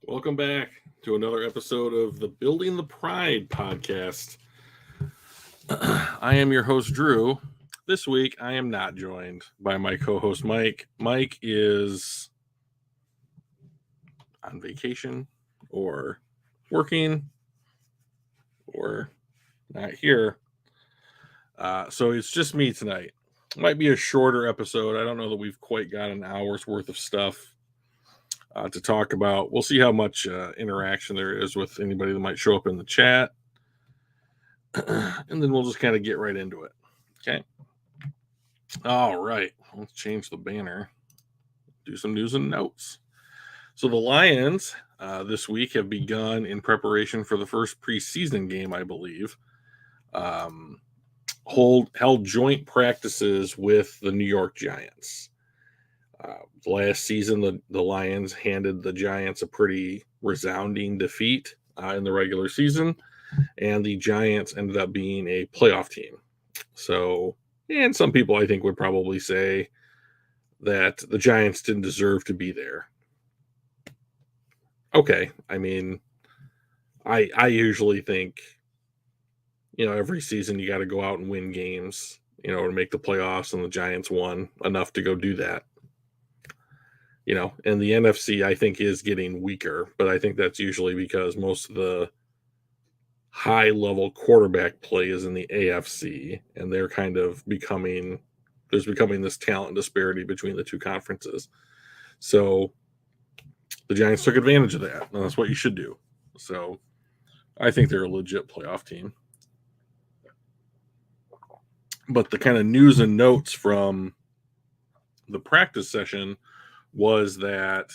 Welcome back to another episode of the Building the Pride podcast. I am your host, Drew. This week, I am not joined by my co host, Mike. Mike is on vacation or working or not here. So it's just me tonight. Might be a shorter episode. I don't know that we've quite got an hour's worth of stuff to talk about. We'll see how much interaction there is with anybody that might show up in the chat. And then we'll just kind of get right into it. Okay. All right. Let's change the banner. Do some news and notes. So the Lions this week have begun in preparation for the first preseason game, I believe. Held joint practices with the New York Giants. Last season, the Lions handed the Giants a pretty resounding defeat in the regular season, and the Giants ended up being a playoff team. So, and some people I think would probably say that the Giants didn't deserve to be there. Okay, I mean, I usually think, every season you got to go out and win games, to make the playoffs, and the Giants won enough to go do that. And the NFC, I think, is getting weaker, but I think that's usually because most of the high-level quarterback play is in the AFC, and they're kind of becoming this talent disparity between the two conferences. So the Giants took advantage of that, and that's what you should do. So I think they're a legit playoff team. But the kind of news and notes from the practice session was that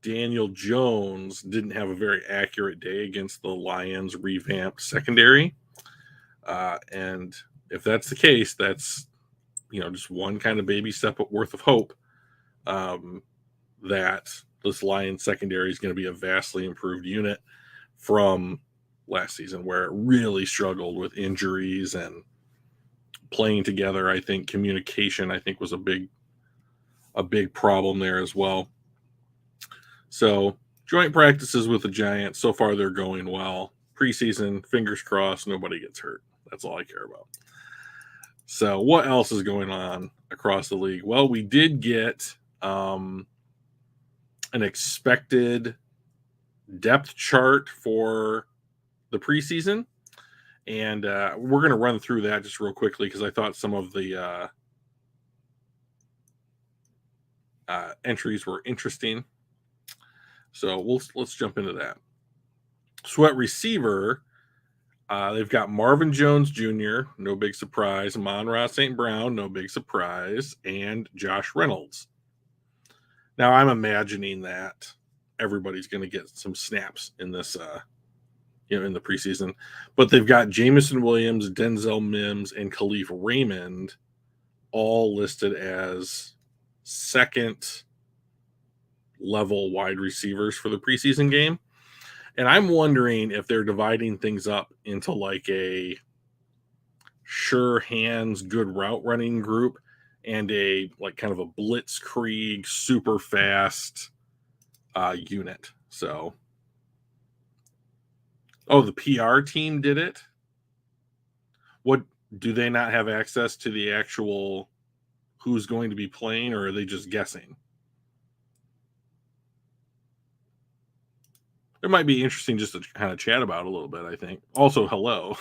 Daniel Jones didn't have a very accurate day against the Lions' revamped secondary. And if that's the case, that's, just one kind of baby step worth of hope that this Lions secondary is going to be a vastly improved unit from last season, where it really struggled with injuries and playing together. I think communication, was a big problem there as well. So joint practices with the Giants, so far they're going well. Preseason, fingers crossed, nobody gets hurt. That's all I care about. So what else is going on across the league? Well, we did get an expected depth chart for the preseason. And we're going to run through that just real quickly because I thought some of the entries were interesting. So let's jump into that. So at receiver, they've got Marvin Jones Jr., no big surprise. Amon-Ra St. Brown, no big surprise. And Josh Reynolds. Now, I'm imagining that everybody's going to get some snaps in this, in the preseason. But they've got Jameson Williams, Denzel Mims, and Khalif Raymond all listed as second level wide receivers for the preseason game. And I'm wondering if they're dividing things up into like a sure hands, good route running group and a like kind of a blitzkrieg, super fast unit. So, the PR team did it. What, do they not have access to the actual who's going to be playing, or are they just guessing? It might be interesting just to kind of chat about a little bit, I think. Also, hello.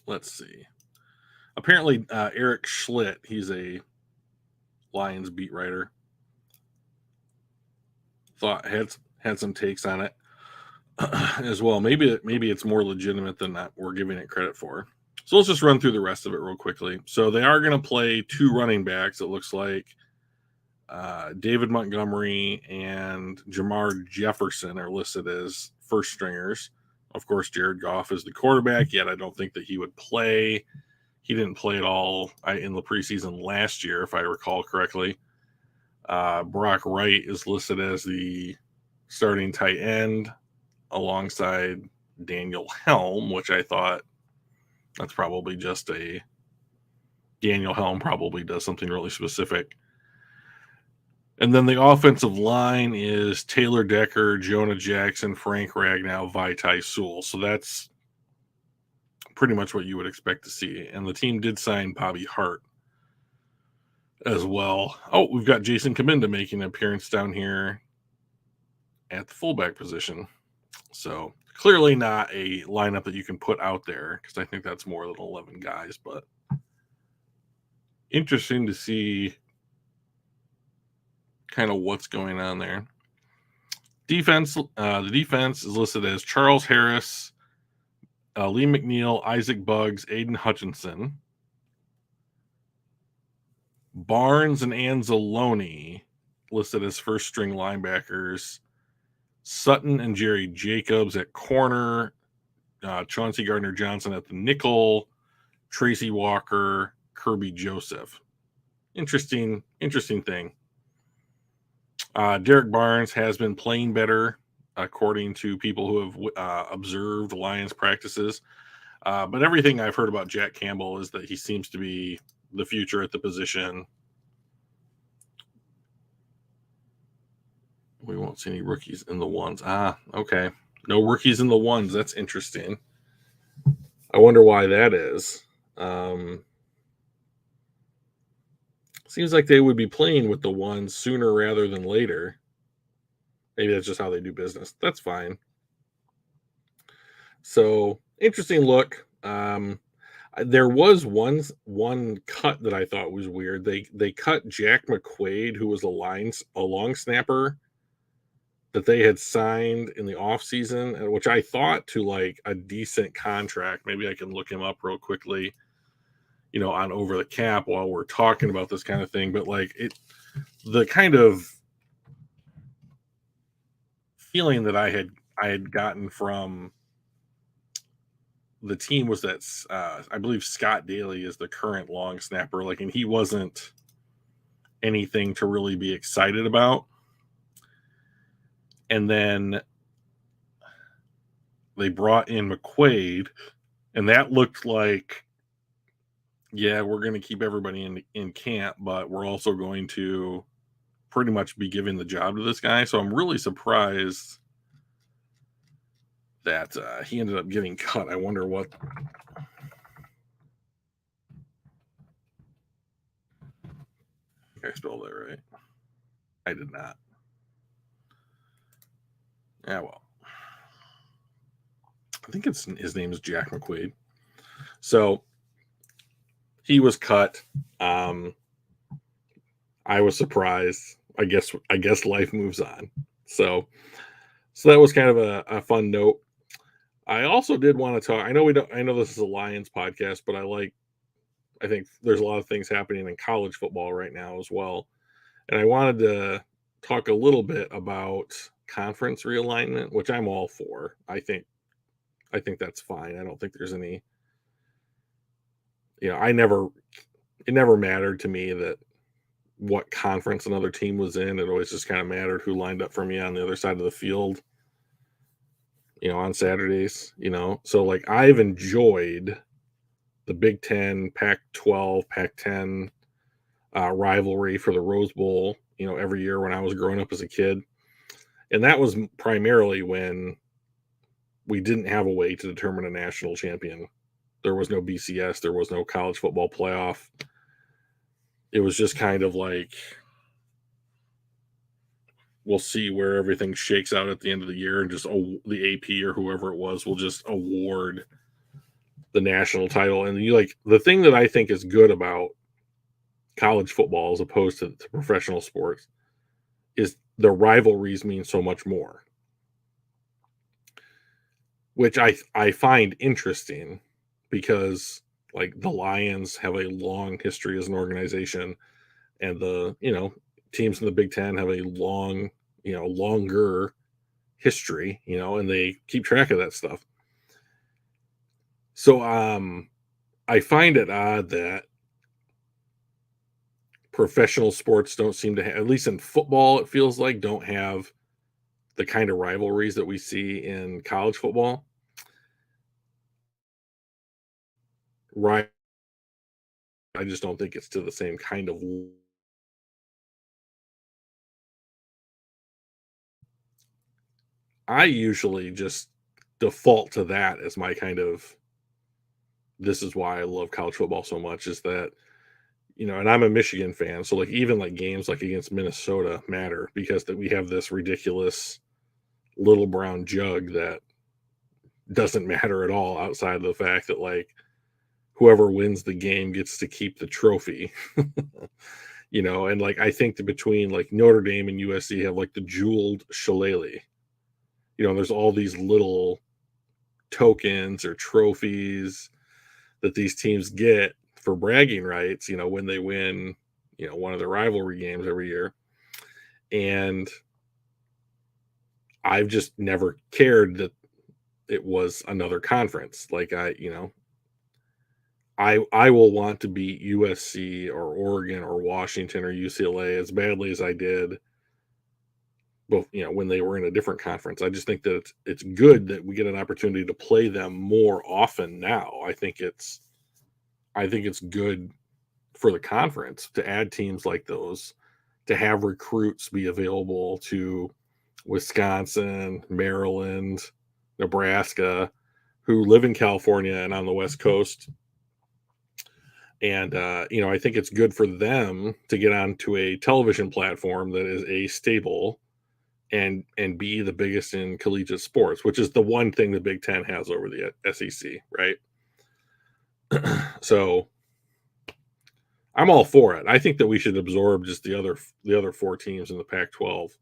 Let's see. Apparently, Eric Schlitt, he's a Lions beat writer, had some takes on it as well. Maybe it's more legitimate than that we're giving it credit for. So let's just run through the rest of it real quickly. So they are going to play two running backs, it looks like. David Montgomery and Jamar Jefferson are listed as first stringers. Of course, Jared Goff is the quarterback, yet I don't think that he would play. He didn't play at all in the preseason last year, if I recall correctly. Brock Wright is listed as the starting tight end alongside Daniel Helm, which I thought that's probably just Daniel Helm probably does something really specific. And then the offensive line is Taylor Decker, Jonah Jackson, Frank Ragnow, Vaitai Sewell. So that's pretty much what you would expect to see. And the team did sign Bobby Hart as well. Oh, we've got Jason Kaminda making an appearance down here at the fullback position. So clearly not a lineup that you can put out there because I think that's more than 11 guys, but interesting to see kind of what's going on there. Defense, the defense is listed as Charles Harris, Lee McNeil, Isaac Buggs, Aiden Hutchinson, Barnes and Anzalone listed as first string linebackers, Sutton and Jerry Jacobs at corner, Chauncey Gardner-Johnson at the nickel, Tracy Walker, Kirby Joseph. Interesting thing. Derek Barnes has been playing better, according to people who have observed Lions practices. But everything I've heard about Jack Campbell is that he seems to be the future at the position. We won't see any rookies in the ones. Okay. No rookies in the ones. That's interesting. I wonder why that is. Seems like they would be playing with the ones sooner rather than later. Maybe that's just how they do business. That's fine. So interesting look. There was one cut that I thought was weird. They cut Jack McQuaid, who was a long snapper that they had signed in the offseason, which I thought to like a decent contract. Maybe I can look him up real quickly, on Over the Cap while we're talking about this kind of thing. But like the kind of feeling that I had gotten from the team was that I believe Scott Daly is the current long snapper, and he wasn't anything to really be excited about. And then they brought in McQuaid, and that looked like, yeah, we're going to keep everybody in camp, but we're also going to pretty much be giving the job to this guy. So I'm really surprised that he ended up getting cut. I wonder what. I spelled that right. I did not. Yeah, well, I think his name is Jack McQuaid. So he was cut. I was surprised. I guess life moves on. So that was kind of a fun note. I also did want to talk. I know this is a Lions podcast, but I think there's a lot of things happening in college football right now as well. And I wanted to talk a little bit about conference realignment, which I'm all for. I think that's fine. I don't think there's any, it never mattered to me that what conference another team was in. It always just kind of mattered who lined up for me on the other side of the field, on Saturdays, So like I've enjoyed the Big Ten, Pac-12, Pac-10 rivalry for the Rose Bowl, every year when I was growing up as a kid. And that was primarily when we didn't have a way to determine a national champion. There was no BCS. There was no college football playoff. It was just kind of like, we'll see where everything shakes out at the end of the year, and just the AP or whoever it was will just award the national title. And the thing that I think is good about college football as opposed to professional sports is the rivalries mean so much more, which I find interesting because like the Lions have a long history as an organization, and the teams in the Big Ten have a longer history, and they keep track of that stuff. So I find it odd that professional sports don't seem to have, at least in football, it feels like, don't have the kind of rivalries that we see in college football. Right. I just don't think it's to the same kind of I usually just default to that as my kind of this is why I love college football so much is that, and I'm a Michigan fan, so like even like games like against Minnesota matter because that we have this ridiculous little brown jug that doesn't matter at all outside of the fact that like whoever wins the game gets to keep the trophy. And like I think that between like Notre Dame and USC have like the jeweled shillelagh. There's all these little tokens or trophies that these teams get for bragging rights, when they win, one of the rivalry games every year. And I've just never cared that it was another conference. Like I will want to beat USC or Oregon or Washington or UCLA as badly as I did both, when they were in a different conference. I just think that it's good that we get an opportunity to play them more often now. I think it's good for the conference to add teams like those, to have recruits be available to Wisconsin, Maryland, Nebraska, who live in California and on the West Coast. And I think it's good for them to get onto a television platform that is A, stable, and B, the biggest in collegiate sports, which is the one thing the Big Ten has over the SEC, right? So I'm all for it. I think that we should absorb just the other four teams in the Pac-12.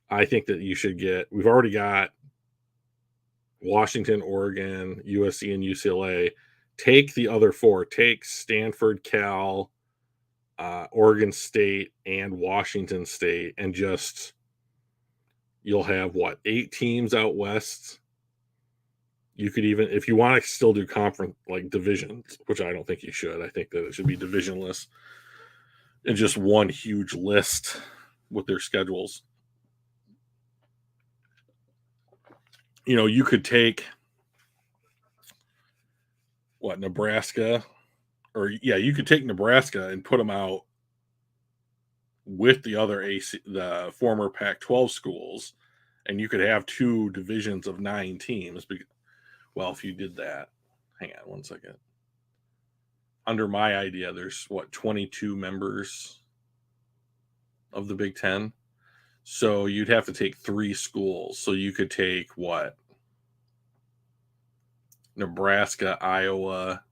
I think that we've already got Washington, Oregon, USC, and UCLA. Take the other four. Take Stanford, Cal, Oregon State, and Washington State, and just you'll have 8 teams out west. You could even, if you want to still do conference like divisions, which I don't think you should. I think that it should be divisionless and just one huge list with their schedules. You could take Nebraska, you could take Nebraska and put them out with the other the former Pac-12 schools, and you could have 2 divisions of 9 teams. Well, if you did that, hang on one second. Under my idea, there's 22 members of the Big Ten. So you'd have to take 3 schools. So you could take Nebraska, Iowa.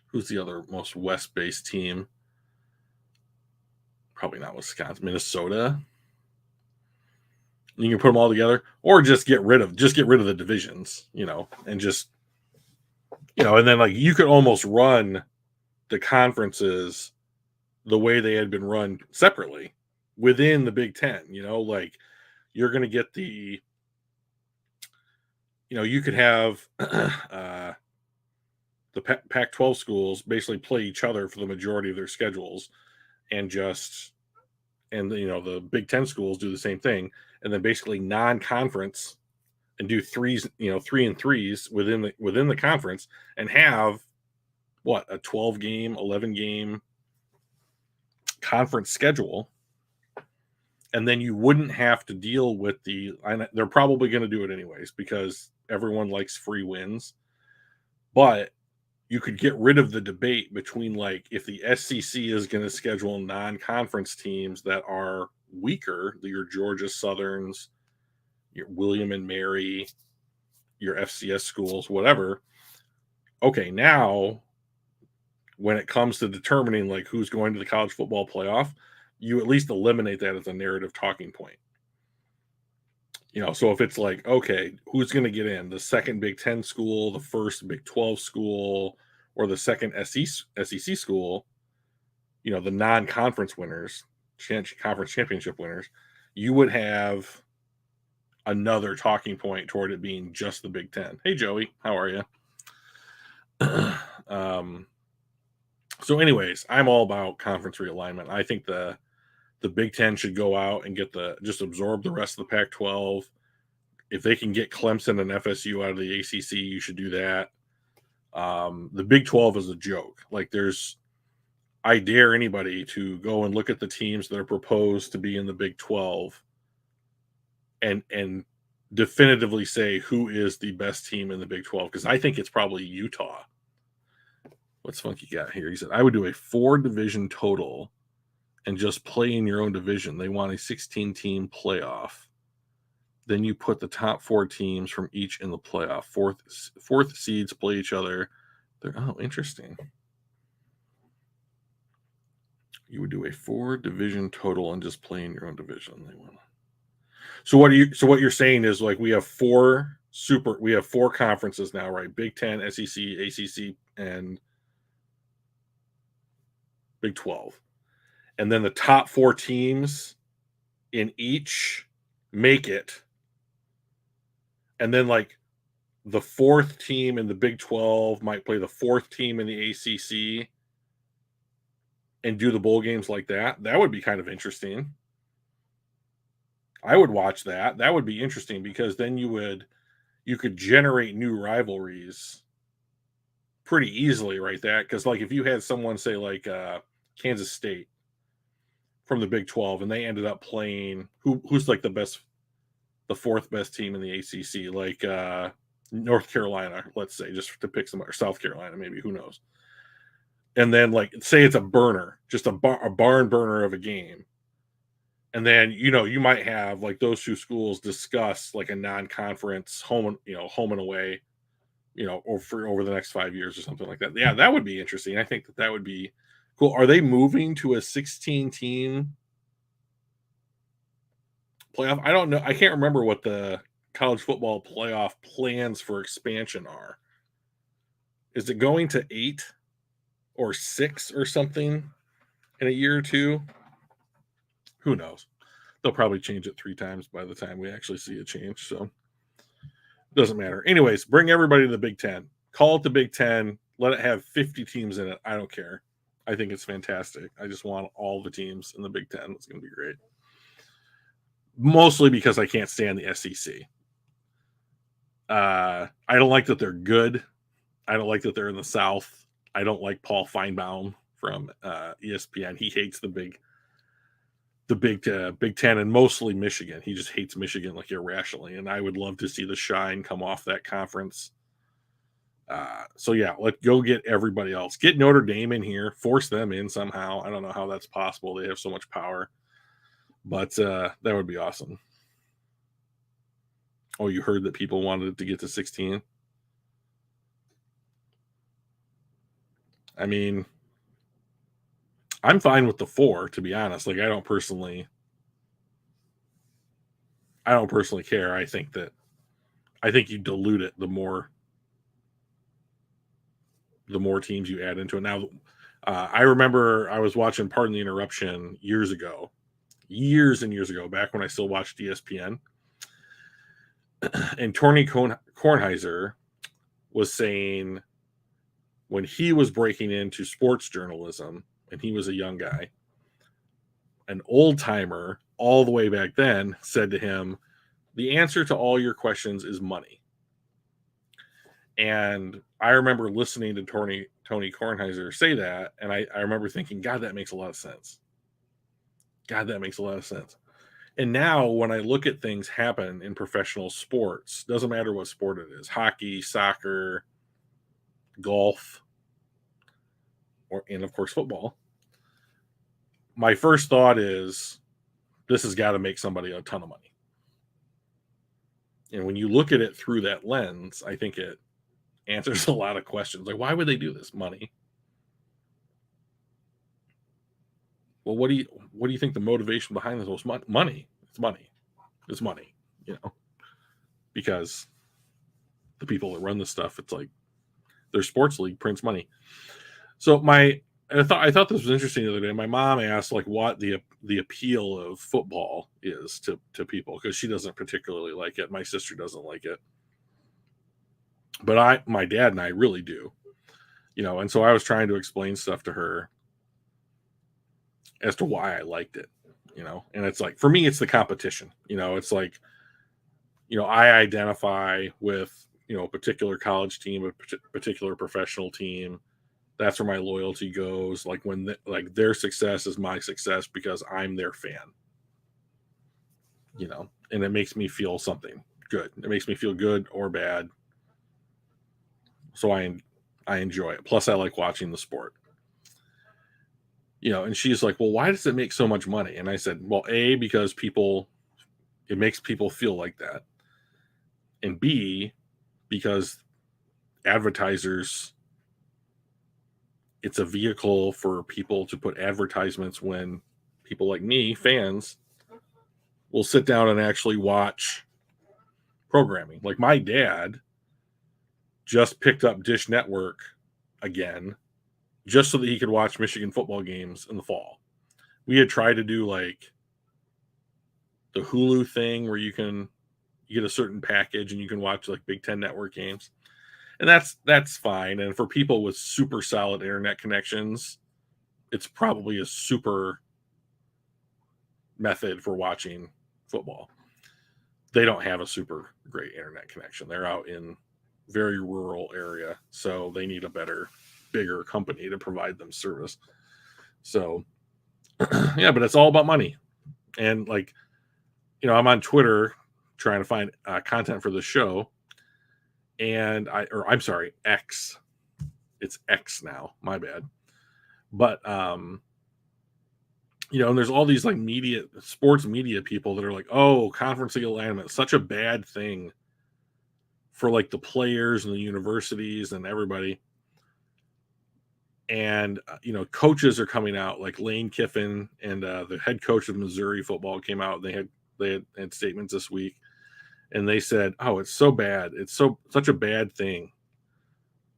Who's the other most west-based team? Probably not Wisconsin. Minnesota. You can put them all together, or just get rid of the divisions, and just and then like you could almost run the conferences the way they had been run separately within the Big Ten. Like you're going to get you could have the Pac-12 schools basically play each other for the majority of their schedules, and the Big Ten schools do the same thing, and then basically non-conference and do 3 and 3s within the conference, and have a 12 game, 11 game conference schedule. And then you wouldn't have to deal with they're probably going to do it anyways because everyone likes free wins, but you could get rid of the debate between like if the SEC is going to schedule non-conference teams that are weaker, your Georgia Southerns, your William and Mary, your FCS schools, whatever. Okay, now when it comes to determining like who's going to the college football playoff, you at least eliminate that as a narrative talking point. So if it's like, okay, who's going to get in? The second Big Ten school, the first Big 12 school, or the second SEC school, the non-conference winners, conference championship winners, you would have another talking point toward it being just the Big Ten. Hey, Joey, how are you? So anyways, I'm all about conference realignment. I think the Big Ten should go out and just absorb the rest of the Pac-12. If they can get Clemson and FSU out of the ACC, you should do that. The Big 12 is a joke. Like I dare anybody to go and look at the teams that are proposed to be in the Big 12 and definitively say who is the best team in the Big 12 because I think it's probably Utah. What's Funky got here? He said, I would do a 4-division total and just play in your own division. They want a 16-team playoff. Then you put the top 4 teams from each in the playoff. Fourth seeds play each other. Interesting. You would do a 4-division total and just play in your own division. They want. So what you're saying is like we have 4 conferences now, right? Big 10, SEC, ACC, and Big 12. And then the top 4 teams in each make it. And then like the 4th team in the Big 12 might play the 4th team in the ACC and do the bowl games like that. That would be kind of interesting. I would watch that. That would be interesting because then you could generate new rivalries pretty easily, right? Because like if you had someone say like Kansas State from the Big 12 and they ended up playing who's like the 4th best team in the ACC, like North Carolina, let's say, just to pick some, or South Carolina, maybe, who knows. And then like say it's a burner, just a barn burner of a game. And then, you might have like those 2 schools discuss like a non-conference home and away, or for over the next 5 years or something like that. Yeah, that would be interesting. I think that would be cool. Are they moving to a 16-team playoff? I don't know. I can't remember what the college football playoff plans for expansion are. Is it going to 8 or 6 or something in a year or 2? Who knows? They'll probably change it 3 times by the time we actually see a change. So it doesn't matter. Anyways, bring everybody to the Big 10. Call it the Big 10. Let it have 50 teams in it. I don't care. I think it's fantastic. I just want all the teams in the Big 10. It's going to be great. Mostly because I can't stand the SEC. I don't like that they're good. I don't like that they're in the South. I don't like Paul Feinbaum from ESPN. He hates the Big 10 and mostly Michigan. He just hates Michigan like irrationally, and I would love to see the shine come off that conference. So yeah, let's go get everybody else. Get Notre Dame in here, force them in somehow. I don't know how that's possible. They have so much power, but that would be awesome. Oh, you heard that people wanted to get to 16? I mean, I'm fine with the 4, to be honest. Like I don't personally care. I think you dilute it the more teams you add into it. Now, I remember I was watching Pardon the Interruption years and years ago, back when I still watched ESPN, and Tony Kornheiser was saying when he was breaking into sports journalism, and he was a young guy, an old timer all the way back then said to him, the answer to all your questions is money. And I remember listening to Tony Kornheiser say that, and I remember thinking, God, that makes a lot of sense. And now when I look at things happen in professional sports, doesn't matter what sport it is, hockey, soccer, golf, and of course football, my first thought is this has got to make somebody a ton of money. And when you look at it through that lens, I think it answers a lot of questions. Like, why would they do this? Money. Well, what do you think the motivation behind this was? Money. It's money. Because the people that run this stuff, it's like their sports league prints money. So I thought this was interesting the other day. My mom asked like what the appeal of football is to people, because she doesn't particularly like it. My sister doesn't like it, but my dad and I really do. And so I was trying to explain stuff to her as to why I liked it. And it's like, for me, it's the competition. It's like, I identify with a particular college team, a particular professional team. That's where my loyalty goes. Like when their success is my success because I'm their fan, and it makes me feel something. good. It makes me feel good or bad. So I enjoy it. Plus, I like watching the sport. And she's like, well, why does it make so much money? And I said, well, A, because it makes people feel like that. And B, because advertisers, it's a vehicle for people to put advertisements when people like me, fans, will sit down and actually watch programming. Like my dad just picked up Dish Network again just so that he could watch Michigan football games in the fall. We had tried to do like the Hulu thing where you get a certain package and you can watch like Big Ten Network games. And that's fine. And for people with super solid internet connections, it's probably a super method for watching football. They don't have a super great internet connection. They're out in very rural area, so they need a bigger company to provide them service. So yeah, but it's all about money. And like, I'm on Twitter trying to find content for the show, and I'm sorry, X. It's X now. My bad. But and there's all these like sports media people that are like, oh, conference alignment, such a bad thing for like the players and the universities and everybody. And coaches are coming out, like Lane Kiffin and the head coach of Missouri football came out. They had statements this week, and they said, oh, it's so bad, it's such a bad thing,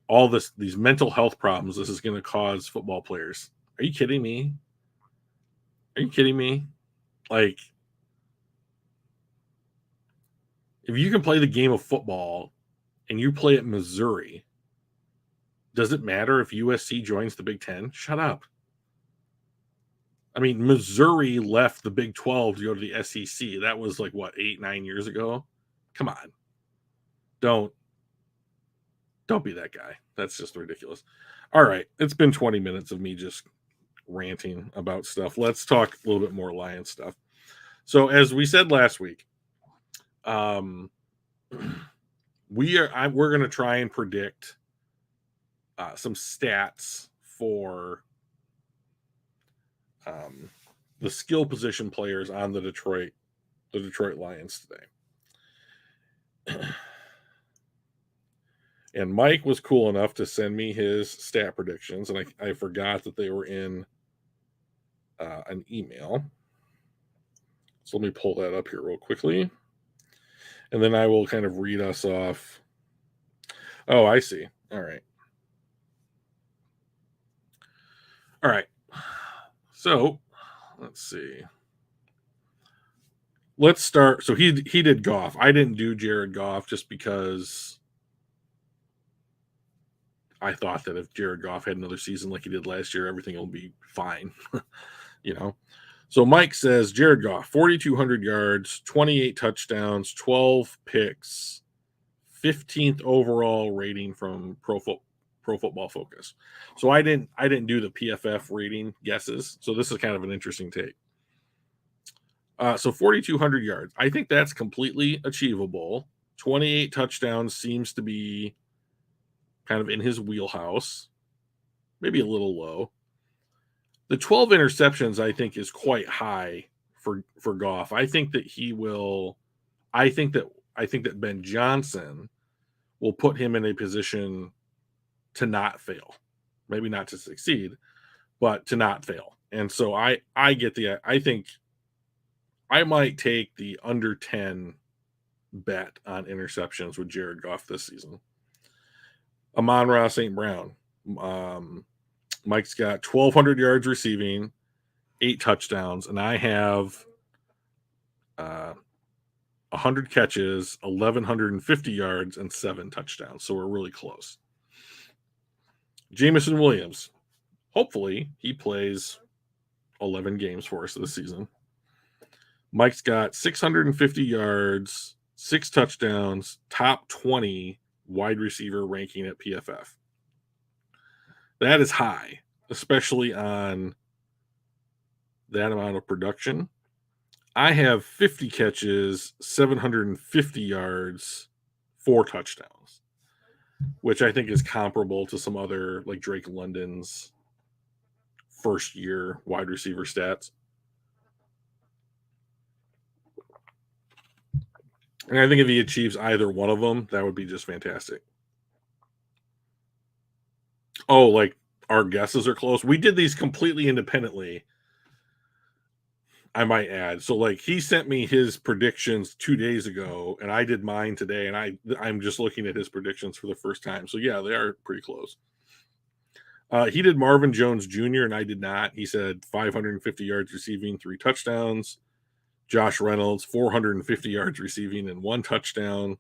all these mental health problems this is going to cause football players. Are you kidding me? Like, if you can play the game of football and you play at Missouri, does it matter if USC joins the Big Ten? Shut up. I mean, Missouri left the Big 12 to go to the SEC. That was like, what, 8-9 years ago? Come on. Don't be that guy. That's just ridiculous. All right. It's been 20 minutes of me just ranting about stuff. Let's talk a little bit more Lions stuff. So as we said last week, we're going to try and predict some stats for the skill position players on the Detroit Lions today. And Mike was cool enough to send me his stat predictions, and I forgot that they were in an email. So let me pull that up here real quickly. And then I will kind of read us off. Oh, I see. All right. So let's see. Let's start. So he did Goff. I didn't do Jared Goff just because I thought that if Jared Goff had another season like he did last year, everything will be fine. So Mike says Jared Goff, 4,200 yards, 28 touchdowns, 12 picks, 15th overall rating from Pro Football Focus. So I didn't do the PFF rating guesses. So this is kind of an interesting take. So 4,200 yards. I think that's completely achievable. 28 touchdowns seems to be kind of in his wheelhouse, maybe a little low. The 12 interceptions, I think, is quite high for Goff. I think that I think that Ben Johnson will put him in a position to not fail, maybe not to succeed, but to not fail. And so I think I might take the under 10 bet on interceptions with Jared Goff this season. Amon-Ra St. Brown. Mike's got 1,200 yards receiving, 8 touchdowns, and I have 100 catches, 1,150 yards, and 7 touchdowns. So we're really close. Jameson Williams. Hopefully he plays 11 games for us this season. Mike's got 650 yards, 6 touchdowns, top 20 wide receiver ranking at PFF. That is high, especially on that amount of production. I have 50 catches, 750 yards, 4 touchdowns, which I think is comparable to some other like Drake London's first year wide receiver stats. And I think if he achieves either one of them, that would be just fantastic. Oh, like our guesses are close. We did these completely independently, I might add. So like he sent me his predictions 2 days ago and I did mine today and I'm just looking at his predictions for the first time. So yeah, they are pretty close. He did Marvin Jones Jr. and I did not. He said 550 yards receiving, 3 touchdowns. Josh Reynolds 450 yards receiving and 1 touchdown.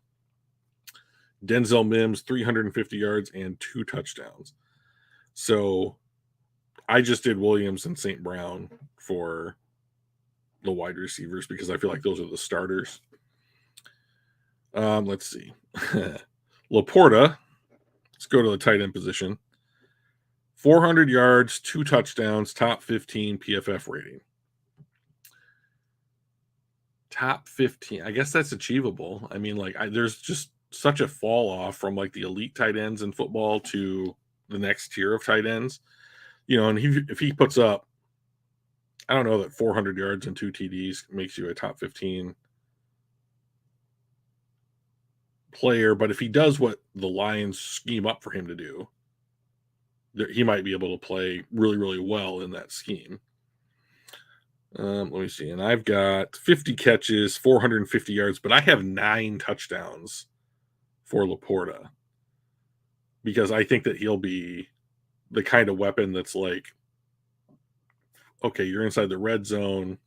Denzel Mims 350 yards and 2 touchdowns. So I just did Williams and St. Brown for the wide receivers because I feel like those are the starters. Let's see. Laporta, let's go to the tight end position. 400 yards, 2 touchdowns, top 15 PFF rating. Top 15. I guess that's achievable. I mean, like, there's just such a fall off from like the elite tight ends in football to the next tier of tight ends. And if he puts up, I don't know that 400 yards and 2 TDs makes you a top 15 player, but if he does what the Lions scheme up for him to do, he might be able to play really, really well in that scheme. Let me see. And I've got 50 catches, 450 yards, but I have 9 touchdowns for Laporta because I think that he'll be the kind of weapon that's like, okay, you're inside the red zone,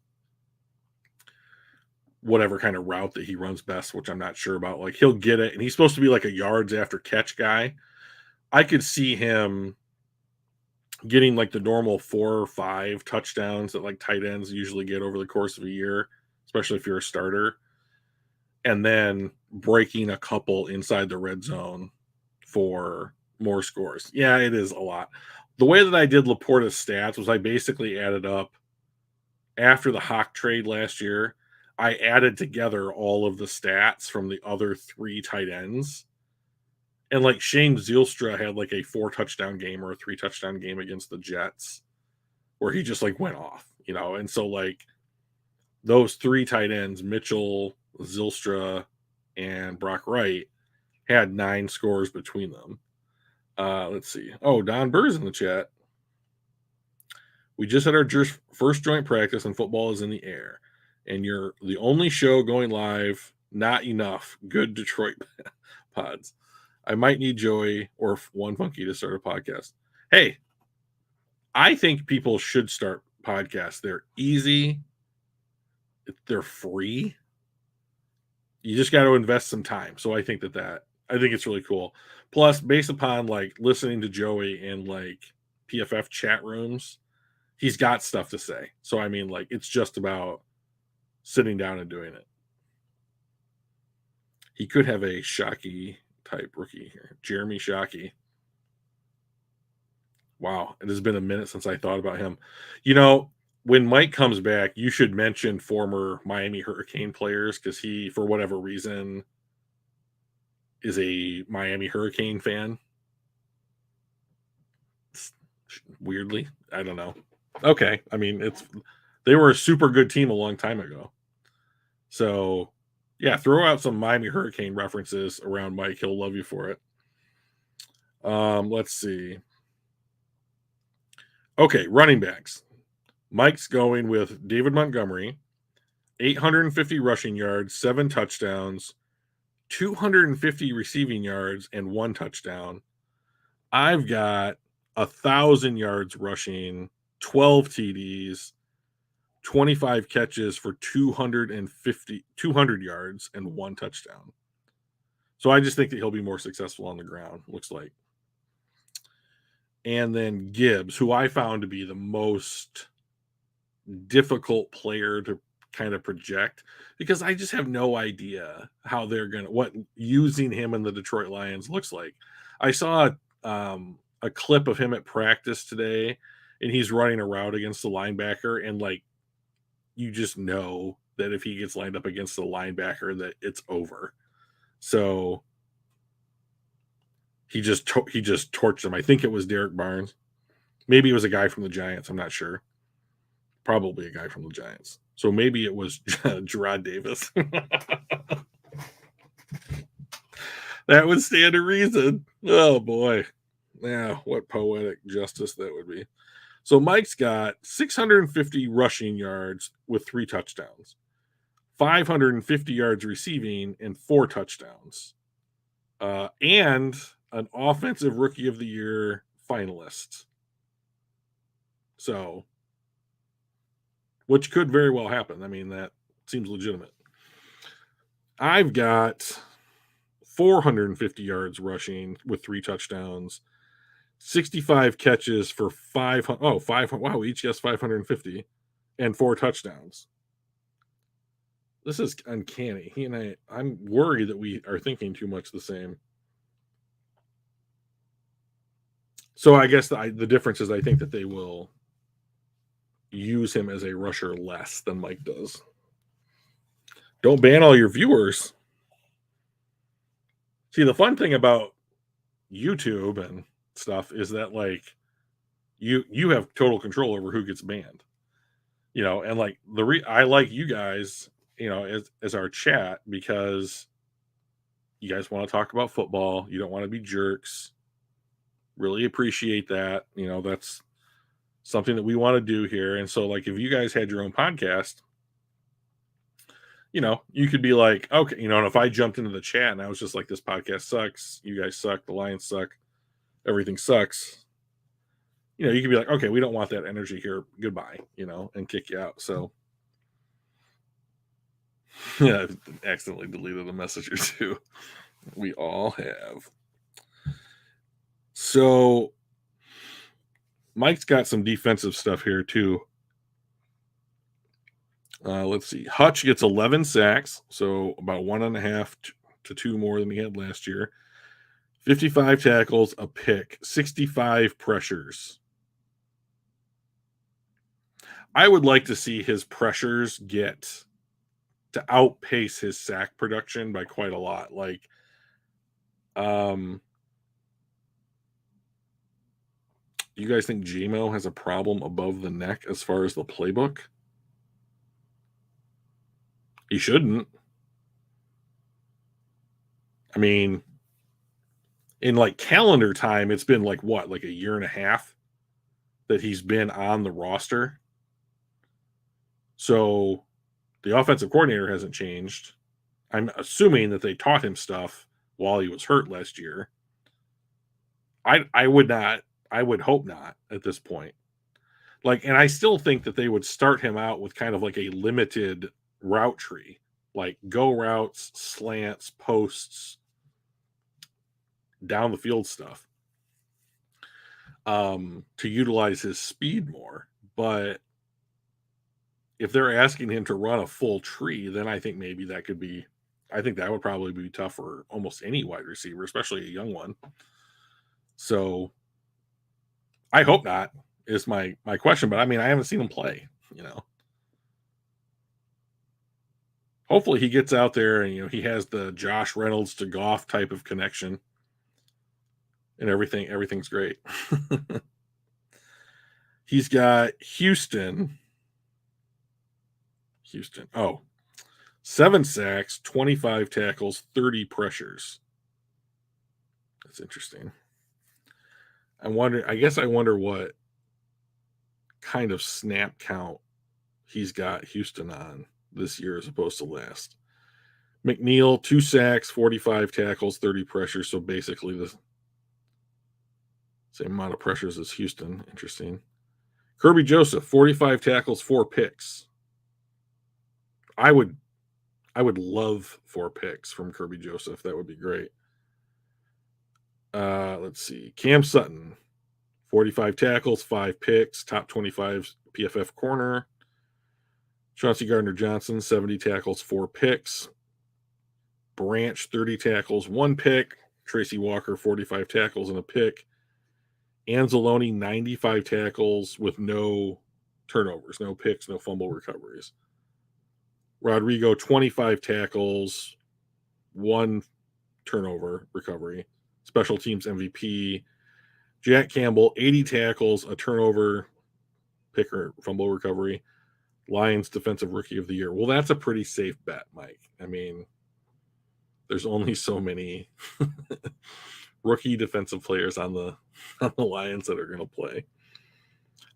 whatever kind of route that he runs best, which I'm not sure about. Like he'll get it, and he's supposed to be like a yards after catch guy. I could see him getting like the normal 4 or 5 touchdowns that like tight ends usually get over the course of a year, especially if you're a starter, and then breaking a couple inside the red zone for more scores. Yeah, it is a lot. The way that I did Laporta's stats was I basically added up after the Hawk trade last year. I added together all of the stats from the other 3 tight ends. And like Shane Zylstra had like a 4 touchdown game or a 3 touchdown game against the Jets where he just like went off, And so like those 3 tight ends, Mitchell, Zylstra, and Brock Wright, had 9 scores between them. Let's see. Oh, Don Burr's in the chat. We just had our first joint practice and football is in the air. And you're the only show going live. Not enough. Good Detroit pods. I might need Joey or One Funky to start a podcast. Hey, I think people should start podcasts. They're easy. They're free. You just got to invest some time. So I think I think it's really cool. Plus, based upon like listening to Joey in like PFF chat rooms, he's got stuff to say. So I mean, like it's just about sitting down and doing it. He could have a Shockey type rookie here, Jeremy Shockey. Wow, it has been a minute since I thought about him. When Mike comes back, you should mention former Miami Hurricane players because he, for whatever reason, is a Miami Hurricane fan. Weirdly, I don't know. Okay, I mean they were a super good team a long time ago. So, yeah, throw out some Miami Hurricane references around Mike. He'll love you for it. Let's see. Okay, running backs. Mike's going with David Montgomery, 850 rushing yards, 7 touchdowns, 250 receiving yards, and 1 touchdown. I've got 1,000 yards rushing, 12 TDs, 25 catches for 200 yards, and 1 touchdown. So I just think that he'll be more successful on the ground, looks like. And then Gibbs, who I found to be the most difficult player to kind of project because I just have no idea how they're what using him in the Detroit Lions looks like. I saw a clip of him at practice today and he's running a route against the linebacker and like you just know that if he gets lined up against the linebacker, that it's over. So he just torched him. I think it was Derek Barnes. Maybe it was a guy from the Giants. I'm not sure. Probably a guy from the Giants. So maybe it was Gerard Davis. That would stand to reason. Oh boy. Yeah, what poetic justice that would be. So Mike's got 650 rushing yards with 3 touchdowns, 550 yards receiving, and 4 touchdowns, and an Offensive Rookie of the Year finalist. So, which could very well happen. I mean, that seems legitimate. I've got 450 yards rushing with 3 touchdowns, 65 catches for 500. Oh, 500. Wow, each gets 550 and 4 touchdowns. This is uncanny. He and I'm worried that we are thinking too much the same. So I guess the difference is I think that they will use him as a rusher less than Mike does. Don't ban all your viewers. See, the fun thing about YouTube and stuff is that like you have total control over who gets banned. And like I like you guys, as our chat, because you guys want to talk about football. You don't want to be jerks. Really appreciate that. That's something that we want to do here. And so like if you guys had your own podcast, you could be like, okay, and if I jumped into the chat and I was just like, this podcast sucks, you guys suck, the Lions suck, everything sucks, you could be like, okay, we don't want that energy here, goodbye, and kick you out. So yeah, I've accidentally deleted a message or two. We all have. So Mike's got some defensive stuff here too. Let's see. Hutch gets 11 sacks, so about 1.5 to 2 more than he had last year. 55 tackles, a pick, 65 pressures. I would like to see his pressures get to outpace his sack production by quite a lot. Like, do you guys think JMO has a problem above the neck as far as the playbook? He shouldn't. I mean, in like calendar time, it's been like what, like a year and a half that he's been on the roster. So the offensive coordinator hasn't changed. I'm assuming that they taught him stuff while he was hurt last year. I would hope not at this point. Like, and I still think that they would start him out with kind of like a limited route tree, like go routes, slants, posts, down the field stuff, to utilize his speed more. But if they're asking him to run a full tree, then I think maybe that could be, I think that would probably be tough for almost any wide receiver, especially a young one. So I hope not is my question, but I mean, I haven't seen him play, Hopefully he gets out there and, he has the Josh Reynolds to Goff type of connection and everything's great. He's got Houston. Oh, 7 sacks, 25 tackles, 30 pressures. That's interesting. I guess I wonder what kind of snap count he's got Houston on this year as opposed to last. McNeil, 2 sacks, 45 tackles, 30 pressures. So basically the same amount of pressures as Houston. Interesting. Kirby Joseph, 45 tackles, 4 picks. I would love 4 picks from Kirby Joseph. That would be great. Let's see. Cam Sutton, 45 tackles, 5 picks, top 25 PFF corner. Chauncey Gardner-Johnson, 70 tackles, 4 picks. Branch, 30 tackles, 1 pick. Tracy Walker, 45 tackles and a pick. Anzalone, 95 tackles with no turnovers, no picks, no fumble recoveries. Rodrigo, 25 tackles, 1 turnover recovery. Special teams MVP. Jack Campbell, 80 tackles, a turnover, pick or fumble recovery. Lions defensive rookie of the year. Well, that's a pretty safe bet, Mike. I mean, there's only so many rookie defensive players on the Lions that are going to play.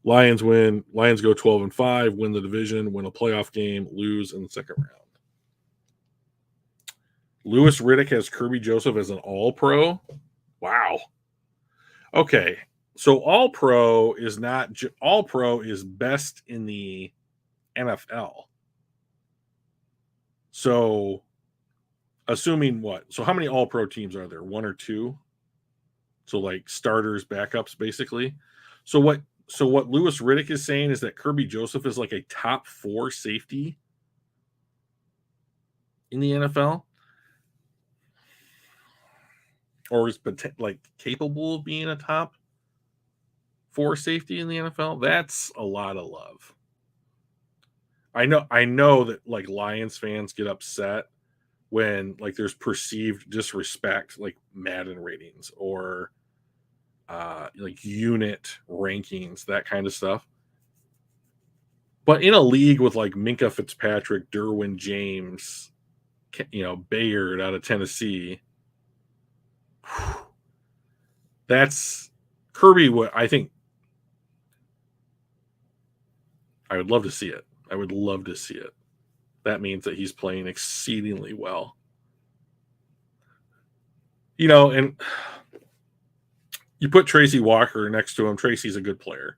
Lions win. Lions go 12-5, win the division, win a playoff game, lose in the second round. Louis Riddick has Kirby Joseph as an All-Pro. Wow. Okay, so All-Pro is not All-Pro is best in the NFL. So, assuming what? So, how many All-Pro teams are there? 1 or 2? So, like starters, backups, basically. So what Louis Riddick is saying is that Kirby Joseph is like a top 4 safety in the NFL, or is like capable of being a top 4 safety in the NFL. That's a lot of love. I know that like Lions fans get upset when like there's perceived disrespect, like Madden ratings or like unit rankings, that kind of stuff. But in a league with like Minkah Fitzpatrick, Derwin James, Bayard out of Tennessee, that's Kirby. What I think, I would love to see it. I would love to see it. That means that he's playing exceedingly well. And you put Tracy Walker next to him. Tracy's a good player,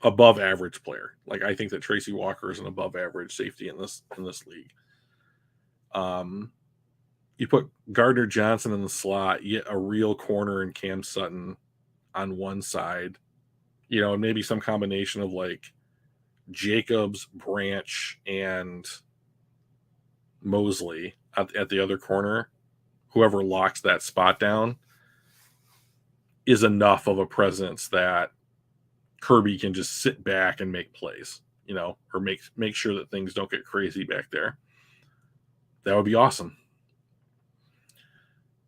above average player. Like I think that Tracy Walker is an above average safety in this league. You put Gardner Johnson in the slot, you get a real corner in Cam Sutton on one side, and maybe some combination of like Jacobs, Branch, and Mosley at the other corner. Whoever locks that spot down is enough of a presence that Kirby can just sit back and make plays, or make sure that things don't get crazy back there. That would be awesome.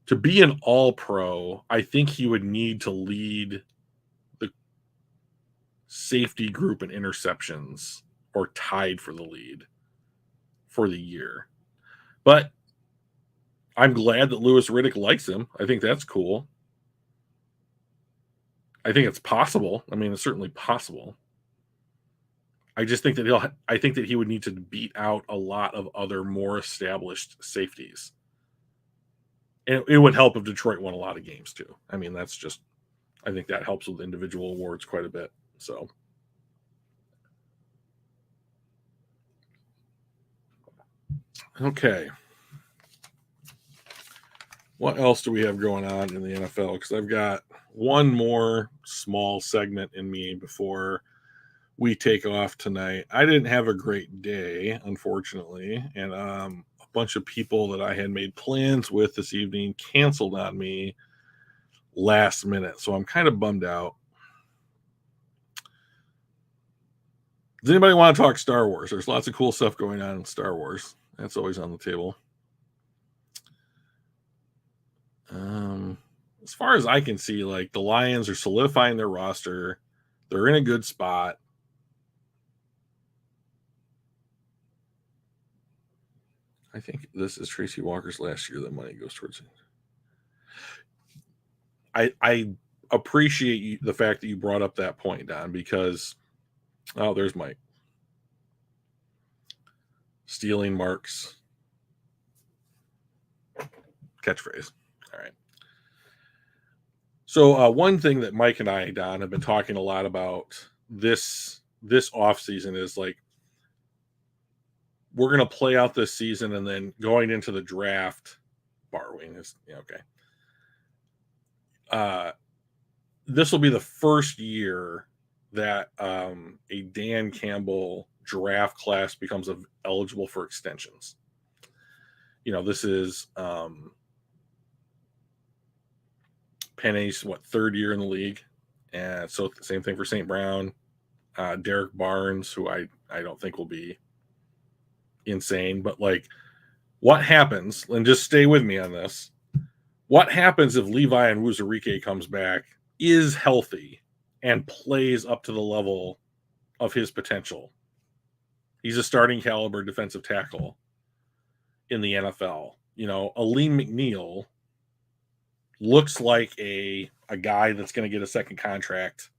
To be an All-Pro, I think he would need to lead the safety group in interceptions or tied for the lead for the year. But I'm glad that Louis Riddick likes him. I think that's cool. I think it's possible. I mean, it's certainly possible. I just think that I think that he would need to beat out a lot of other more established safeties. And it would help if Detroit won a lot of games too. I mean, I think that helps with individual awards quite a bit. So, okay. What else do we have going on in the NFL? Because I've got one more small segment in me before we take off tonight. I didn't have a great day, unfortunately, and a bunch of people that I had made plans with this evening canceled on me last minute, so I'm kind of bummed out. Does anybody want to talk Star Wars? There's lots of cool stuff going on in Star Wars. That's always on the table. As far as I can see, like the Lions are solidifying their roster. They're in a good spot. I think this is Tracy Walker's last year that money goes towards it. I appreciate the fact that you brought up that point, Don, because there's Mike stealing Mark's catchphrase. All right. So one thing that Mike and I, Don, have been talking a lot about this off season is like we're going to play out this season and then going into the draft, borrowing is okay. This will be the first year that a Dan Campbell draft class becomes eligible for extensions. This is Penny's third year in the league, and so same thing for St. Brown. Derek Barnes, who I don't think will be insane, but like what happens, and just stay with me on this. What happens if Levi and Wuzurike comes back, is healthy, and plays up to the level of his potential? He's a starting caliber defensive tackle in the NFL. Aleem McNeil looks like a guy that's going to get a second contract,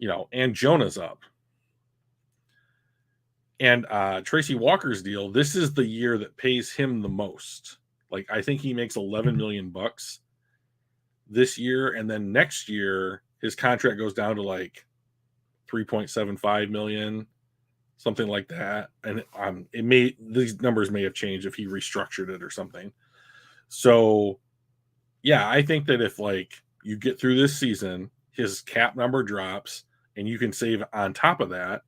and Jonah's up. And Tracy Walker's deal, this is the year that pays him the most. Like, I think he makes $11 million this year, and then next year his contract goes down to like $3.75 million, something like that. And these numbers may have changed if he restructured it or something. So yeah, I think that if like you get through this season, his cap number drops, and you can save on top of that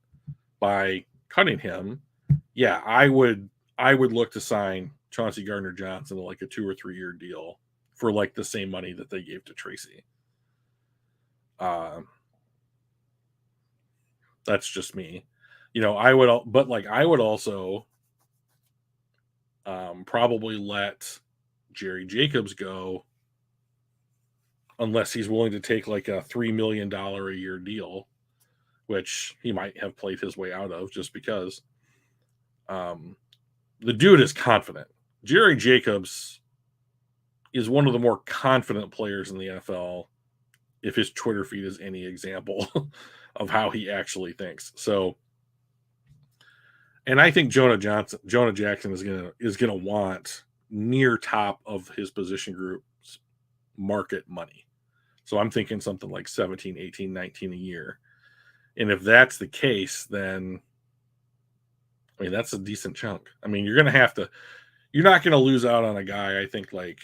by cutting him. Yeah, I would look to sign Chauncey Gardner-Johnson to like a 2 or 3 year deal for like the same money that they gave to Tracy. That's just me. I would also probably let Jerry Jacobs go unless he's willing to take like a $3 million a year deal, which he might have played his way out of just because. The dude is confident. Jerry Jacobs is one of the more confident players in the NFL, if his Twitter feed is any example of how he actually thinks. So, and I think Jonah Jackson is gonna want near top of his position group's market money. So I'm thinking something like 17, 18, 19 a year. And if that's the case, then I mean, that's a decent chunk. I mean, you're not going to lose out on a guy, I think, like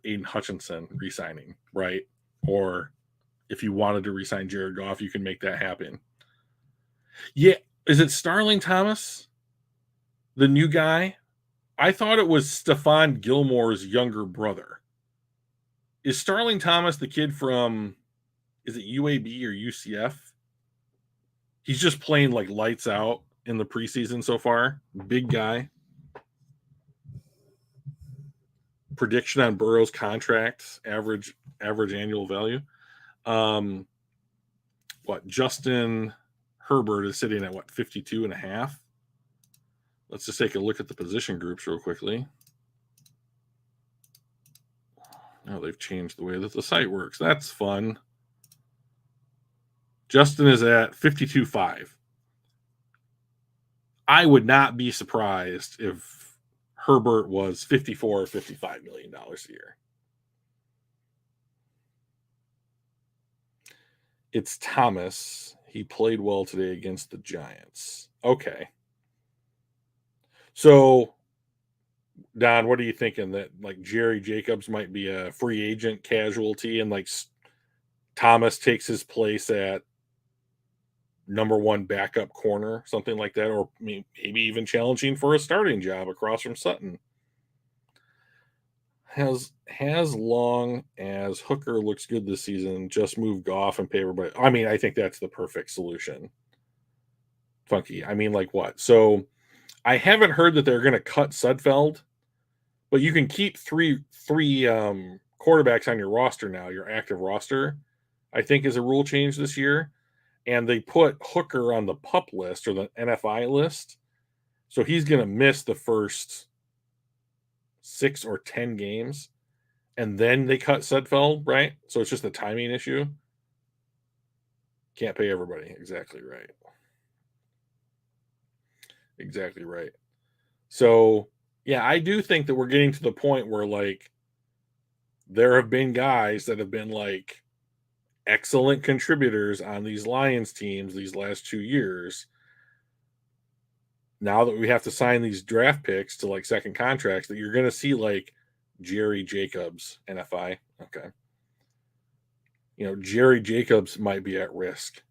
Aiden Hutchinson re-signing, right? Or if you wanted to re-sign Jared Goff, you can make that happen. Yeah. Is it Starling Thomas, the new guy? I thought it was Stephon Gilmore's younger brother. Is Starling Thomas the kid from, is it UAB or UCF? He's just playing like lights out in the preseason so far. Big guy. Prediction on Burrow's contract, average annual value. Justin Herbert is sitting at 52 and a half. Let's just take a look at the position groups real quickly. Oh, they've changed the way that the site works. That's fun. Justin is at 52.5. I would not be surprised if Herbert was 54 or $55 million a year. It's Thomas. He played well today against the Giants. Okay. So, Don, what are you thinking? That like Jerry Jacobs might be a free agent casualty and like Thomas takes his place at number one backup corner, something like that, or maybe even challenging for a starting job across from Sutton. As long as Hooker looks good this season, just move Goff and pay everybody. I mean, I think that's the perfect solution. Funky. I mean, like what? So I haven't heard that they're going to cut Sudfeld, but you can keep three quarterbacks on your roster now, your active roster, I think is a rule change this year. And they put Hooker on the PUP list or the NFI list. So he's going to miss the first 6 or 10 games. And then they cut Sudfeld, right? So it's just a timing issue. Can't pay everybody. Exactly right. Exactly right. So, yeah, I do think that we're getting to the point where, like, there have been guys that have been, like, excellent contributors on these Lions teams these last 2 years. Now that we have to sign these draft picks to like second contracts, that you're going to see like Jerry Jacobs, NFI. Okay. Jerry Jacobs might be at risk.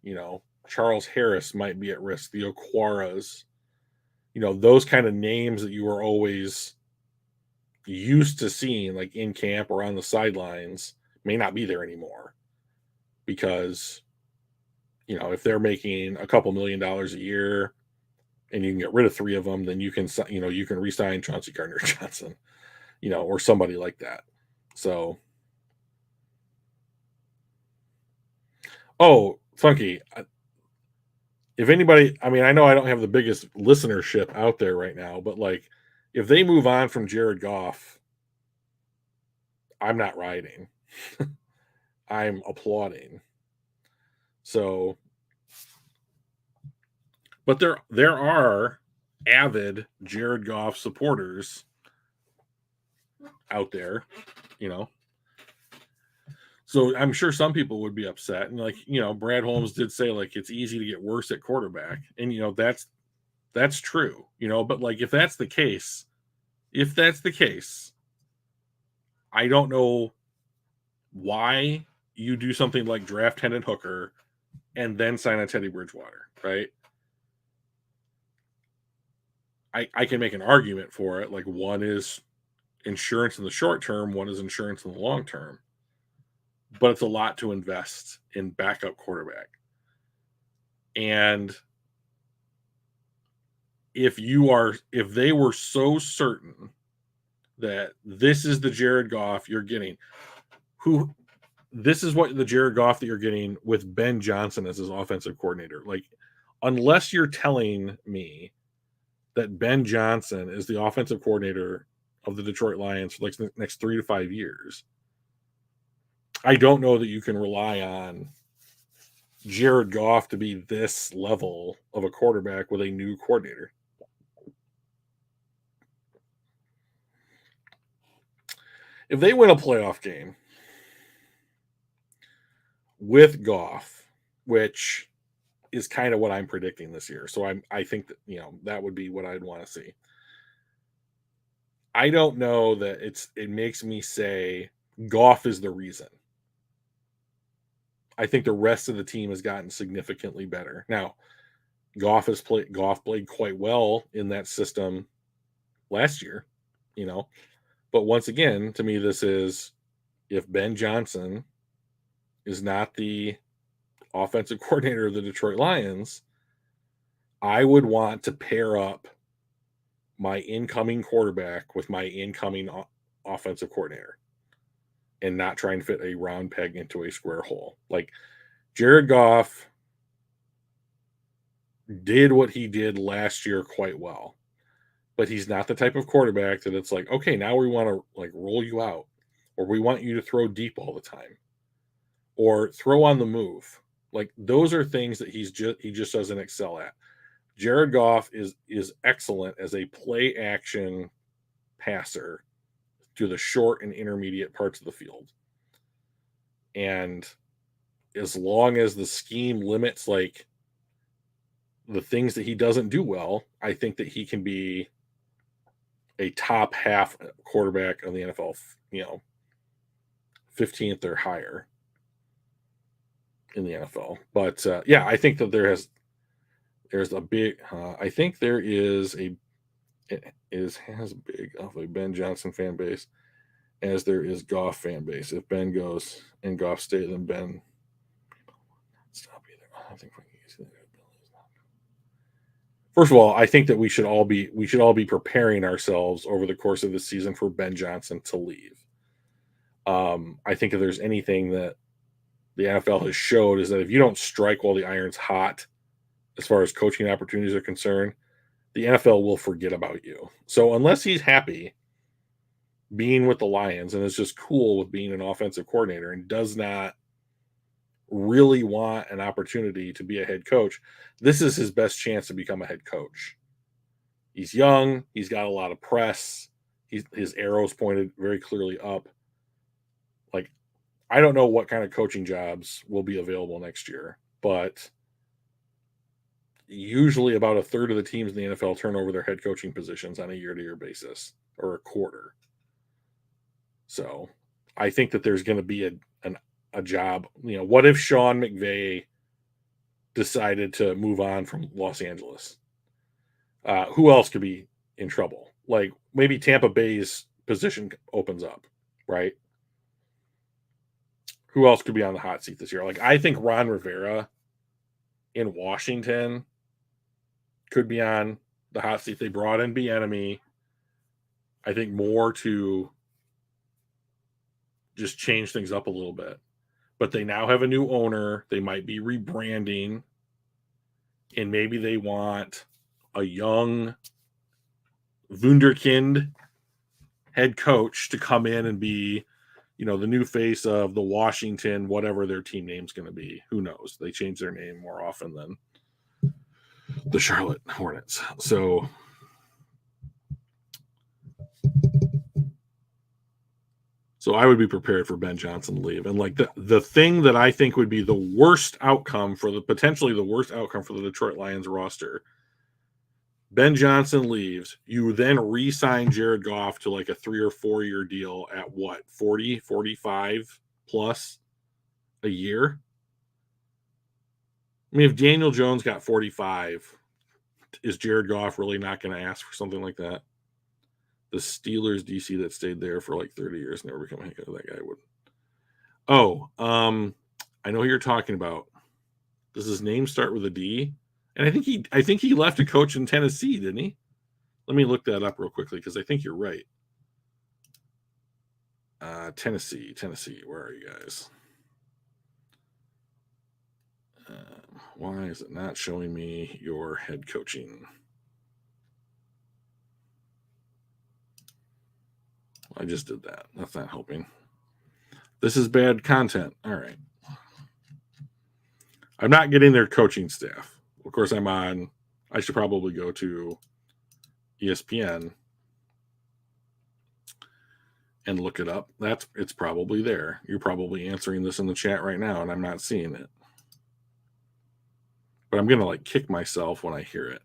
Charles Harris might be at risk. The Okwaras, those kind of names that you were always used to seeing like in camp or on the sidelines may not be there anymore. Because, if they're making a couple $1 million a year and you can get rid of 3 of them, then you can re-sign Chauncey Gardner-Johnson, or somebody like that. So, oh, Funky, if anybody, I mean, I know I don't have the biggest listenership out there right now, but like, if they move on from Jared Goff, I'm not riding. I'm applauding. So, but there are avid Jared Goff supporters out there, you know. So I'm sure some people would be upset, and like Brad Holmes did say like it's easy to get worse at quarterback, and that's true, But like if that's the case, I don't know why you do something like draft Hendon Hooker and then sign a Teddy Bridgewater, right? I can make an argument for it. Like one is insurance in the short term, one is insurance in the long term. But it's a lot to invest in backup quarterback. And if they were so certain that this is the Jared Goff you're getting, this is what the Jared Goff that you're getting with Ben Johnson as his offensive coordinator. Like, unless you're telling me that Ben Johnson is the offensive coordinator of the Detroit Lions for like the next 3 to 5 years, I don't know that you can rely on Jared Goff to be this level of a quarterback with a new coordinator. If they win a playoff game with Goff, which is kind of what I'm predicting this year, so I think that that would be what I'd want to see. I don't know that it makes me say Goff is the reason. I think the rest of the team has gotten significantly better. Now, Goff played quite well in that system last year, But once again, to me, this is if Ben Johnson is not the offensive coordinator of the Detroit Lions, I would want to pair up my incoming quarterback with my incoming offensive coordinator and not try and fit a round peg into a square hole. Like Jared Goff did what he did last year quite well, but he's not the type of quarterback that it's like, okay, now we want to like roll you out, or we want you to throw deep all the time, or throw on the move. Like those are things that he just doesn't excel at. Jared Goff is excellent as a play action passer to the short and intermediate parts of the field. And as long as the scheme limits like the things that he doesn't do well, I think that he can be a top half quarterback of the NFL, 15th or higher in the NFL. But yeah, I think that there's a big I think there is as big of a Ben Johnson fan base as there is Goff fan base. If Ben goes and Goff stays, then Ben stop either. I think first of all, I think that we should all be preparing ourselves over the course of the season for Ben Johnson to leave. I think if there's anything that the NFL has showed is that if you don't strike while the iron's hot, as far as coaching opportunities are concerned, the NFL will forget about you. So unless he's happy being with the Lions and is just cool with being an offensive coordinator and does not really want an opportunity to be a head coach, this is his best chance to become a head coach. He's young. He's got a lot of press. His arrow's pointed very clearly up. Like, I don't know what kind of coaching jobs will be available next year, but usually about a third of the teams in the NFL turn over their head coaching positions on a year-to-year basis or a quarter. So I think that there's going to be a job. What if Sean McVay decided to move on from Los Angeles? Who else could be in trouble? Like maybe Tampa Bay's position opens up, right? Who else could be on the hot seat this year? Like I think Ron Rivera in Washington could be on the hot seat. They brought in Bieniemy, I think, more to just change things up a little bit. But they now have a new owner. They might be rebranding, and maybe they want a young wunderkind head coach to come in and be, the new face of the Washington, whatever their team name's going to be. Who knows? They change their name more often than the Charlotte Hornets. So I would be prepared for Ben Johnson to leave. And like the thing that I think would be the worst outcome potentially the worst outcome for the Detroit Lions roster, Ben Johnson leaves. You then re-sign Jared Goff to like a 3 or 4 year deal at what, 40, 45 plus a year? I mean, if Daniel Jones got 45, is Jared Goff really not going to ask for something like that? The Steelers DC that stayed there for like 30 years never become a head coach. That guy would. Oh, I know who you're talking about. Does his name start with a D? And I think he left a coach in Tennessee, didn't he? Let me look that up real quickly because I think you're right. Tennessee. Where are you guys? Why is it not showing me your head coaching? I just did that. That's not helping. This is bad content. All right. I'm not getting their coaching staff. Of course, I should probably go to ESPN and look it up. It's probably there. You're probably answering this in the chat right now, and I'm not seeing it. But I'm going to kick myself when I hear it.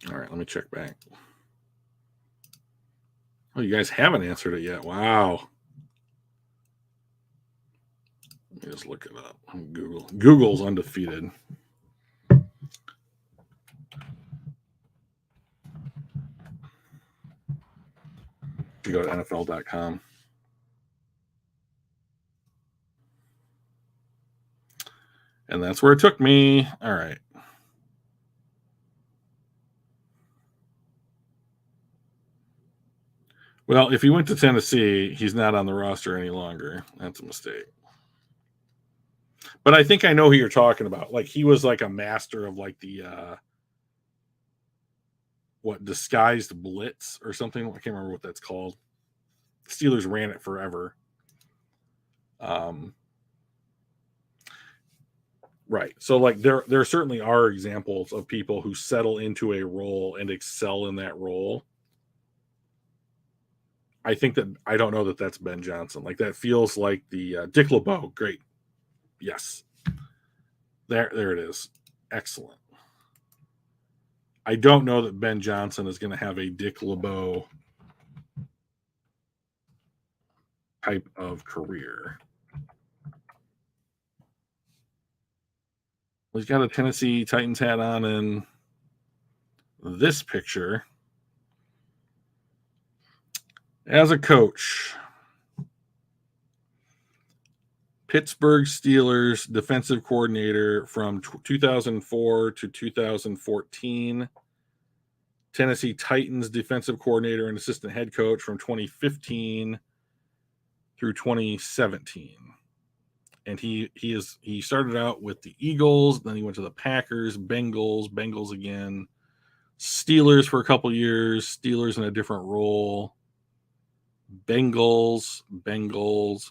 All right, let me check back. Oh, you guys haven't answered it yet. Wow. Let me just look it up on Google. Google's undefeated. You go to NFL.com. And that's where it took me. All right. Well, if he went to Tennessee, he's not on the roster any longer. That's a mistake. But I think I know who you're talking about. He was a master of the disguised blitz or something. I can't remember what that's called. The Steelers ran it forever. Right. So there certainly are examples of people who settle into a role and excel in that role. I don't know that that's Ben Johnson. That feels like the Dick LeBeau. Great. Yes. There it is. Excellent. I don't know that Ben Johnson is going to have a Dick LeBeau type of career. He's got a Tennessee Titans hat on in this picture. As a coach, Pittsburgh Steelers defensive coordinator from 2004 to 2014. Tennessee Titans defensive coordinator and assistant head coach from 2015 through 2017. And he started out with the Eagles, then he went to the Packers, Bengals again, Steelers for a couple years, Steelers in a different role, Bengals,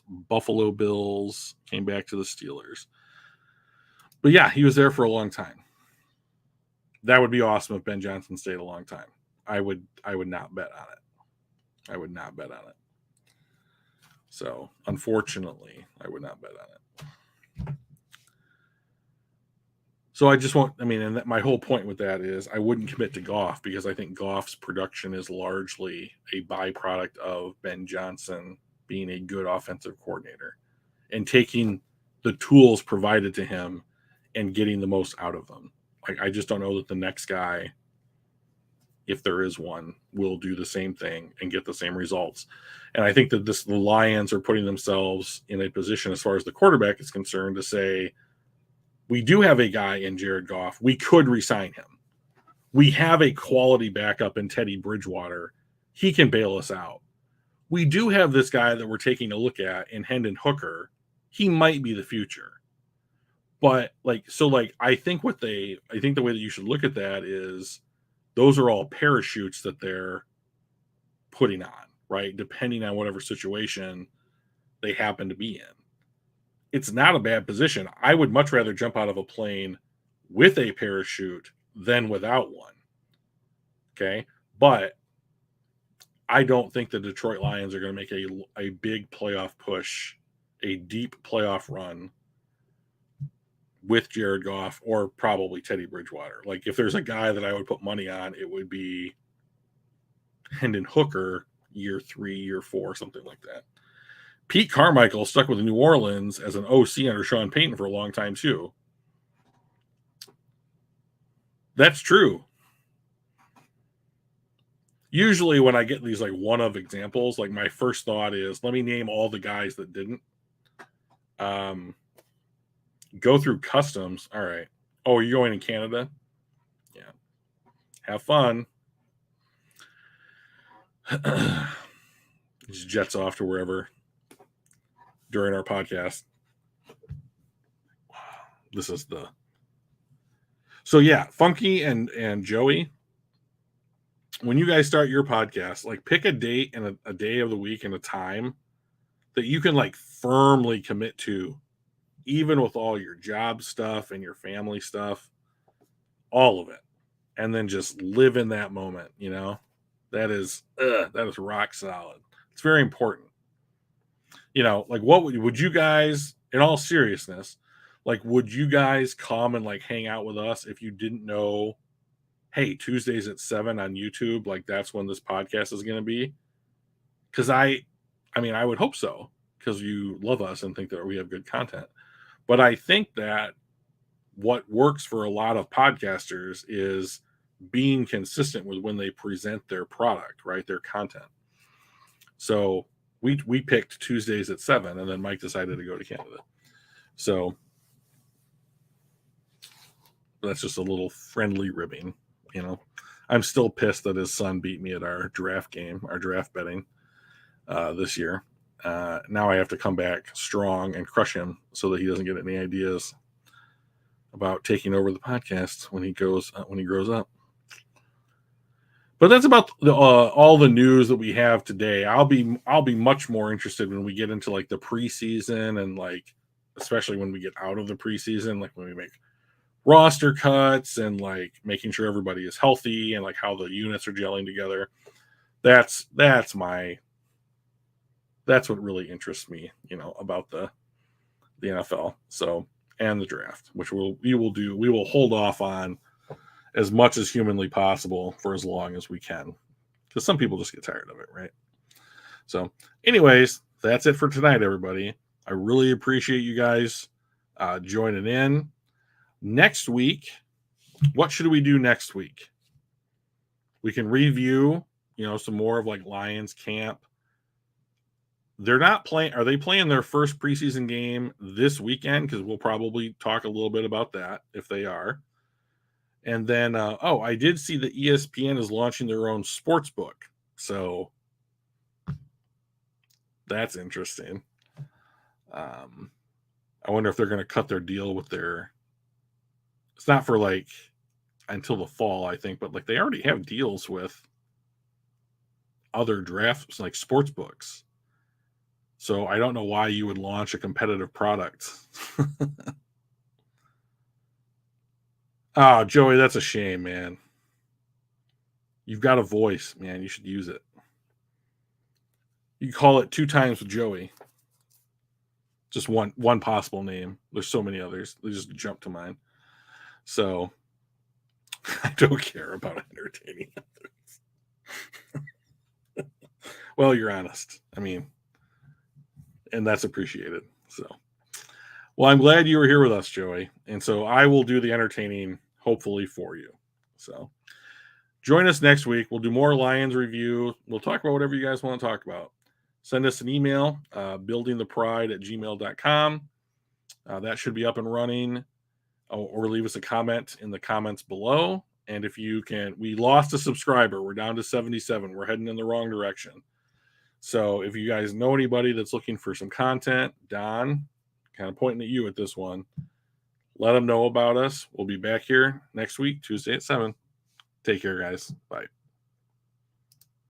Buffalo Bills, came back to the Steelers. But yeah, he was there for a long time. That would be awesome if Ben Johnson stayed a long time. I would not bet on it. I would not bet on it. So, unfortunately, I would not bet on it. So I just won't. And my whole point with that is I wouldn't commit to Goff because I think Goff's production is largely a byproduct of Ben Johnson being a good offensive coordinator and taking the tools provided to him and getting the most out of them. I just don't know that the next guy if there is one, will do the same thing and get the same results. And I think that the Lions are putting themselves in a position as far as the quarterback is concerned to say, we do have a guy in Jared Goff. We could re-sign him. We have a quality backup in Teddy Bridgewater. He can bail us out. We do have this guy that we're taking a look at in Hendon Hooker. He might be the future. But I think the way that you should look at that is those are all parachutes that they're putting on, right? Depending on whatever situation they happen to be in. It's not a bad position. I would much rather jump out of a plane with a parachute than without one. Okay. But I don't think the Detroit Lions are going to make a big playoff push, a deep playoff run with Jared Goff or probably Teddy Bridgewater. Like, if there's a guy that I would put money on, it would be Hendon Hooker, year 3, year 4, something like that. Pete Carmichael stuck with New Orleans as an OC under Sean Payton for a long time too. That's true. Usually when I get these like one-of examples, like my first thought is, let me name all the guys that didn't. Go through customs. All right. Oh, you're going in Canada? Yeah. Have fun. Just jets off to wherever during our podcast. This is the... So yeah, Funky and Joey, when you guys start your podcast, like pick a date and a day of the week and a time that you can like firmly commit to, even with all your job stuff and your family stuff, all of it, and then just live in that moment. You know, that is rock solid. It's very important. You know, like what would you guys, in all seriousness, like would you guys come and like hang out with us if you didn't know, hey, Tuesdays at 7 on YouTube, like that's when this podcast is going to be? Because I mean, I would hope so, because you love us and think that we have good content. But I think that what works for a lot of podcasters is being consistent with when they present their product, right? Their content. So we picked Tuesdays at 7, and then Mike decided to go to Canada. So that's just a little friendly ribbing, you know. I'm still pissed that his son beat me at our draft game, our draft betting this year. Now I have to come back strong and crush him so that he doesn't get any ideas about taking over the podcast when he grows up. But that's about all the news that we have today. I'll be much more interested when we get into like the preseason, and like especially when we get out of the preseason, like when we make roster cuts and like making sure everybody is healthy and like how the units are gelling together. That's what really interests me, you know, about the NFL. So, and the draft, which we will hold off on as much as humanly possible for as long as we can, because some people just get tired of it, right? So anyways, that's it for tonight, everybody. I really appreciate you guys joining in. Next week, what should we do next week? We can review, you know, some more of like Lions camp. They're not playing. Are they playing their first preseason game this weekend? Because we'll probably talk a little bit about that if they are. And then, I did see that ESPN is launching their own sports book. So that's interesting. I wonder if they're going to cut their deal with their... It's not for like until the fall, I think, but like they already have deals with other drafts, like sports books. So I don't know why you would launch a competitive product. Oh, Joey, that's a shame, man. You've got a voice, man. You should use it. You call it 2 times with Joey. Just one possible name. There's so many others. They just jump to mind. So I don't care about entertaining others. Well, you're honest. I mean, and that's appreciated. So, well, I'm glad you were here with us, Joey. And so I will do the entertaining, hopefully, for you. So, Join us next week. We'll do more Lions review. We'll talk about whatever you guys want to talk about. Send us an email, buildingthepride@gmail.com. That should be up and running. Or leave us a comment in the comments below. And if you can, we lost a subscriber. We're down to 77. We're heading in the wrong direction. So if you guys know anybody that's looking for some content, Don, kind of pointing at you at this one, let them know about us. We'll be back here next week, Tuesday at 7. Take care, guys. Bye.